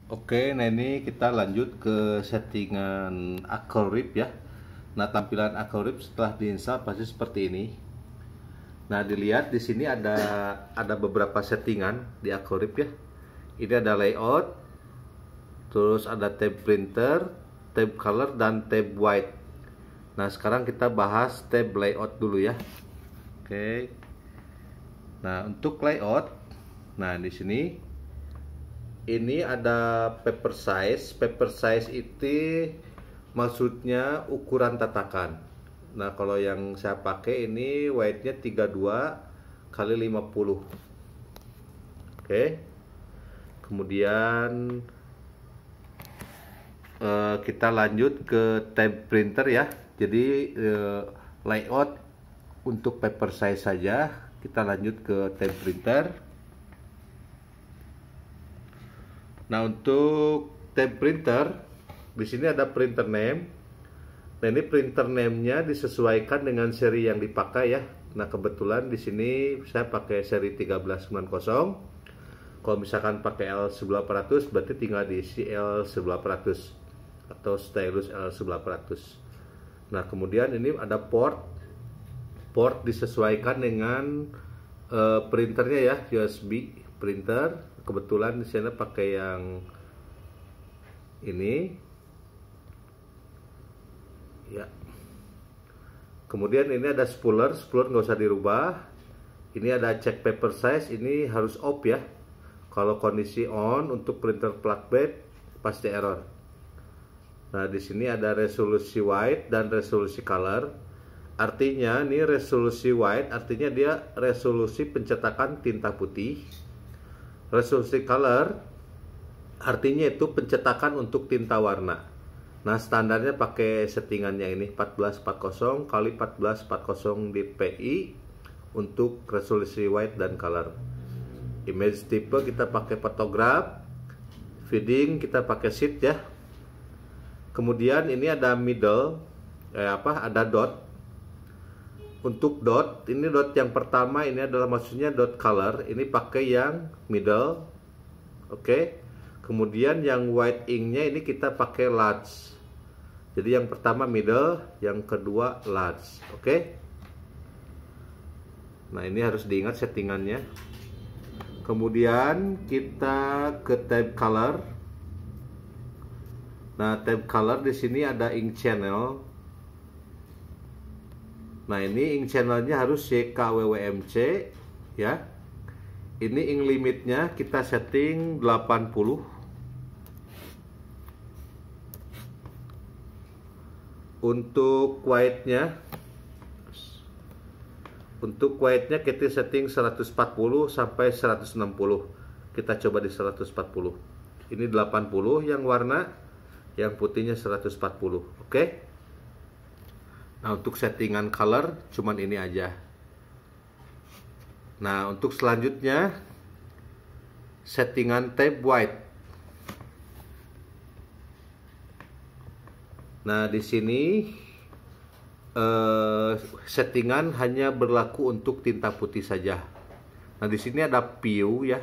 Oke, nah ini kita lanjut ke settingan Acrolib ya. Nah, tampilan Acrolib setelah diinstal pasti seperti ini. Nah, dilihat di sini ada beberapa settingan di Acrolib ya. Ini ada layout, terus ada tab printer, tab color dan tab white. Nah, sekarang kita bahas tab layout dulu ya. Oke. Nah, untuk layout, nah di sini ini ada paper size. Paper size itu maksudnya ukuran tatakan. Nah, kalau yang saya pakai ini width-nya 32 kali 50. Oke. Kemudian kita lanjut ke tab printer ya. Jadi layout untuk paper size saja. Kita lanjut ke tab printer. Nah, untuk tab printer di sini ada printer name. Nah, ini printer name-nya disesuaikan dengan seri yang dipakai ya. Nah, kebetulan di sini saya pakai seri 1390. Kalau misalkan pakai L1800 berarti tinggal diisi L1800 atau stylus L1800. Nah, kemudian ini ada port disesuaikan dengan printernya ya, USB printer. Kebetulan di sana pakai yang ini ya. Kemudian ini ada spooler nggak usah dirubah. Ini ada check paper size, ini harus off ya. Kalau kondisi on untuk printer plug bed pasti error. Nah, di sini ada resolusi white dan resolusi color. Artinya ini resolusi white artinya dia resolusi pencetakan tinta putih. Resolusi color artinya itu pencetakan untuk tinta warna. Nah, standarnya pakai settingannya ini 1440 kali 1440 dpi untuk resolusi white dan color. Image type kita pakai photograph. Feeding kita pakai sheet ya. Kemudian ini ada middle ada dot. Untuk dot, ini dot yang pertama ini adalah maksudnya dot color, ini pakai yang middle. Oke. Kemudian yang white ink-nya ini kita pakai large. Jadi yang pertama middle, yang kedua large. Oke. Nah, ini harus diingat settingannya. Kemudian kita ke tab color. Nah, tab color di sini ada ink channel. Nah, ini ink channelnya harus YKWWMC ya. Ini ink limitnya kita setting 80. Untuk white-nya kita setting 140 sampai 160. Kita coba di 140. Ini 80 yang warna, yang putihnya 140. Oke. Nah, untuk settingan color cuman ini aja. Nah, untuk selanjutnya settingan tab white. Nah, di sini settingan hanya berlaku untuk tinta putih saja. Nah, di sini ada view ya.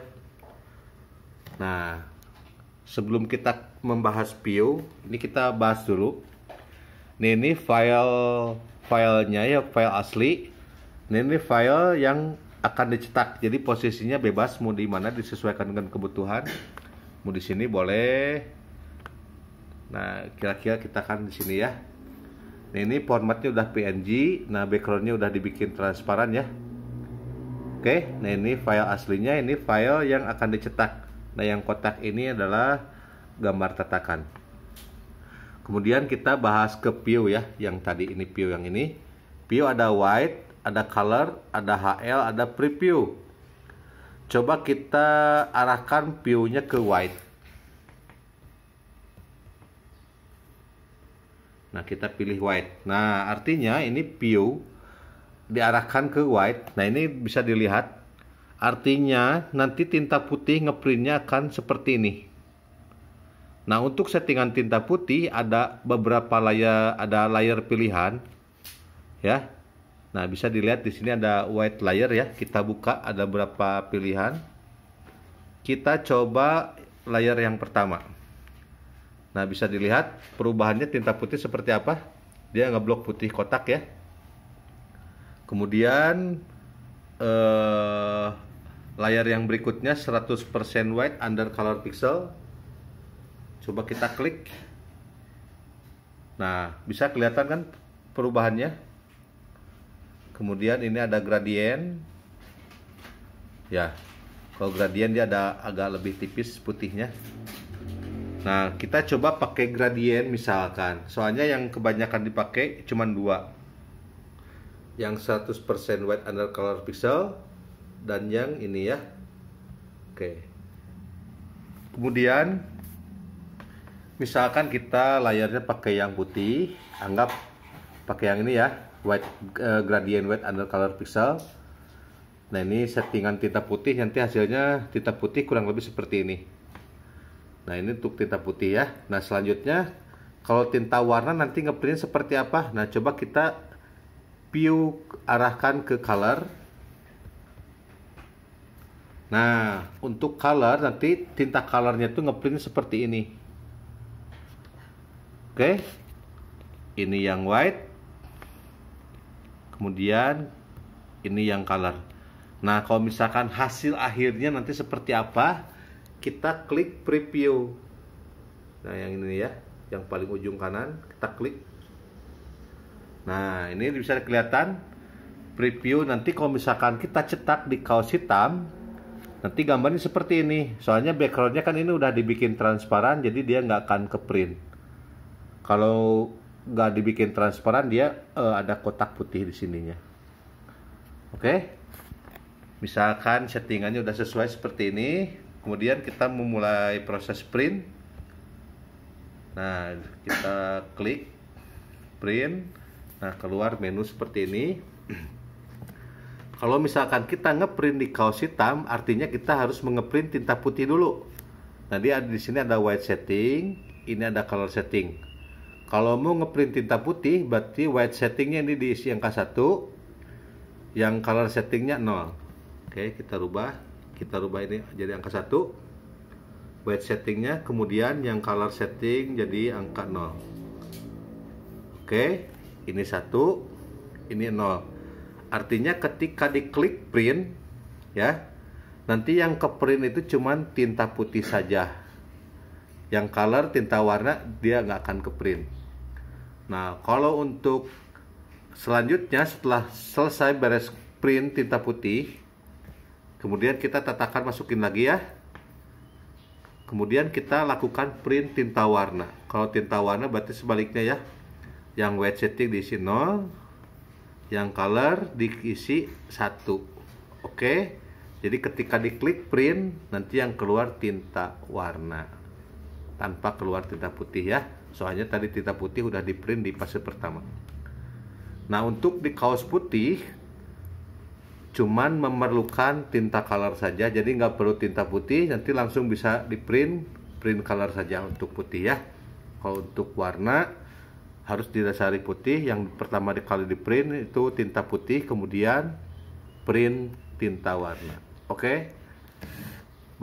Nah, sebelum kita membahas view, ini kita bahas dulu. Ini filenya ya, file asli. Ini file yang akan dicetak. Jadi posisinya bebas mau di mana, disesuaikan dengan kebutuhan. Mau di sini boleh. Nah, kira-kira kita kan di sini ya. Nah, ini formatnya udah PNG. Nah, backgroundnya udah dibikin transparan ya. Oke, nah ini file aslinya, ini file yang akan dicetak. Nah, yang kotak ini adalah gambar tatakan. Kemudian kita bahas ke view ya, yang tadi ini view yang ini. View ada white, ada color, ada HL, ada preview. Coba kita arahkan view-nya ke white. Nah, kita pilih white. Nah, artinya ini view diarahkan ke white. Nah, ini bisa dilihat. Artinya nanti tinta putih ngeprintnya akan seperti ini. Nah, untuk settingan tinta putih ada beberapa layer pilihan ya. Nah, bisa dilihat di sini ada white layer ya. Kita buka ada berapa pilihan. Kita coba layer yang pertama. Nah, bisa dilihat perubahannya tinta putih seperti apa. Dia ngeblok putih kotak ya. Kemudian layar yang berikutnya 100% white under color pixel. Coba kita klik. Nah, bisa kelihatan kan perubahannya. Kemudian ini ada gradien. Ya, kalau gradien dia ada agak lebih tipis putihnya. Nah, kita coba pakai gradien misalkan. Soalnya yang kebanyakan dipakai cuma dua. Yang 100% white under color pixel dan yang ini ya. Oke. Kemudian misalkan kita layarnya pakai yang putih, anggap pakai yang ini ya, white gradient white under color pixel. Nah, ini settingan tinta putih, nanti hasilnya tinta putih kurang lebih seperti ini. Nah, ini untuk tinta putih ya. Nah, selanjutnya kalau tinta warna nanti ngeprint seperti apa? Nah, coba kita view arahkan ke color. Nah, untuk color nanti tinta colornya tuh ngeprint seperti ini. Oke. Ini yang white. Kemudian ini yang color. Nah, kalau misalkan hasil akhirnya nanti seperti apa? Kita klik preview. Nah, yang ini ya, yang paling ujung kanan, kita klik. Nah, ini bisa kelihatan preview. Nanti kalau misalkan kita cetak di kaos hitam, nanti gambarnya seperti ini. Soalnya backgroundnya kan ini udah dibikin transparan, jadi dia nggak akan ke print. Kalau nggak dibikin transparan, dia ada kotak putih di sininya. Oke, misalkan settingannya udah sesuai seperti ini. Kemudian kita memulai proses print. Nah, kita klik print. Nah, keluar menu seperti ini. Kalau misalkan kita ngeprint di kaos hitam, artinya kita harus mengeprint tinta putih dulu. Nah, di sini ada white setting, ini ada color setting. Kalau mau ngeprint tinta putih, berarti white settingnya ini diisi angka 1, yang color settingnya 0. Oke, kita rubah ini jadi angka 1 white settingnya, kemudian yang color setting jadi angka 0. Oke, ini 1, ini 0. Artinya ketika diklik print ya, nanti yang ke print itu cuman tinta putih saja. Yang color tinta warna dia nggak akan ke print. Nah, kalau untuk selanjutnya setelah selesai beres print tinta putih, kemudian kita tatakan masukin lagi ya. Kemudian kita lakukan print tinta warna. Kalau tinta warna berarti sebaliknya ya. Yang white setting diisi 0, yang color diisi 1. Oke. Jadi ketika diklik print, nanti yang keluar tinta warna. Tanpa keluar tinta putih ya. Soalnya tadi tinta putih udah di print di fase pertama. Nah, untuk di kaos putih cuman memerlukan tinta color saja, jadi nggak perlu tinta putih, nanti langsung bisa di print color saja untuk putih ya. Kalau untuk warna harus didasari putih. Yang pertama kali di print itu tinta putih, kemudian print tinta warna. Oke,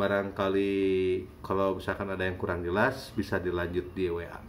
barangkali kalau misalkan ada yang kurang jelas bisa dilanjut di WA.